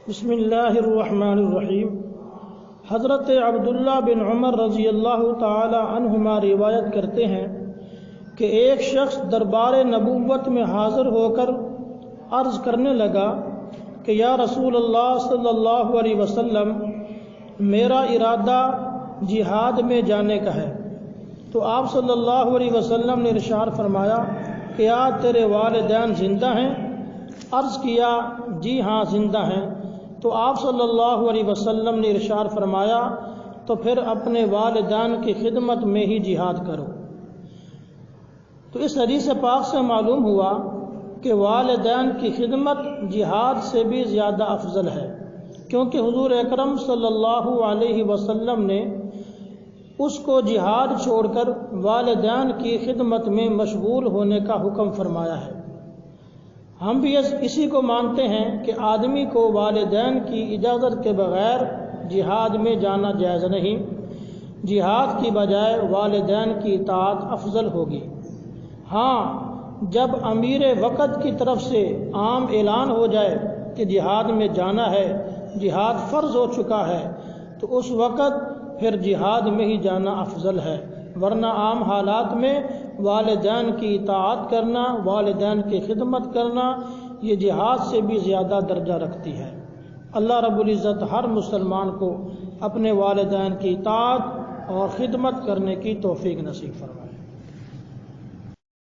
بسم اللہ الرحمن الرحیم۔ حضرت عبداللہ بن عمر رضی اللہ تعالی عنہما روایت کرتے ہیں کہ ایک شخص دربار نبوت میں حاضر ہو کر عرض کرنے لگا کہ یا رسول اللہ صلی اللہ علیہ وسلم، میرا ارادہ جہاد میں جانے کا ہے۔ تو آپ صلی اللہ علیہ وسلم نے ارشاد فرمایا کہ کیا تیرے والدین زندہ ہیں؟ عرض کیا جی ہاں زندہ ہیں۔ تو آپ صلی اللہ علیہ وسلم نے ارشاد فرمایا تو پھر اپنے والدین کی خدمت میں ہی جہاد کرو۔ تو اس حدیث پاک سے معلوم ہوا کہ والدین کی خدمت جہاد سے بھی زیادہ افضل ہے، کیونکہ حضور اکرم صلی اللہ علیہ وسلم نے اس کو جہاد چھوڑ کر والدین کی خدمت میں مشغول ہونے کا حکم فرمایا ہے۔ ہم بھی اسی کو مانتے ہیں کہ آدمی کو والدین کی اجازت کے بغیر جہاد میں جانا جائز نہیں، جہاد کی بجائے والدین کی اطاعت افضل ہوگی۔ ہاں، جب امیر وقت کی طرف سے عام اعلان ہو جائے کہ جہاد میں جانا ہے، جہاد فرض ہو چکا ہے، تو اس وقت پھر جہاد میں ہی جانا افضل ہے، ورنہ عام حالات میں والدین کی اطاعت کرنا، والدین کی خدمت کرنا، یہ جہاد سے بھی زیادہ درجہ رکھتی ہے۔ اللہ رب العزت ہر مسلمان کو اپنے والدین کی اطاعت اور خدمت کرنے کی توفیق نصیب فرمائے۔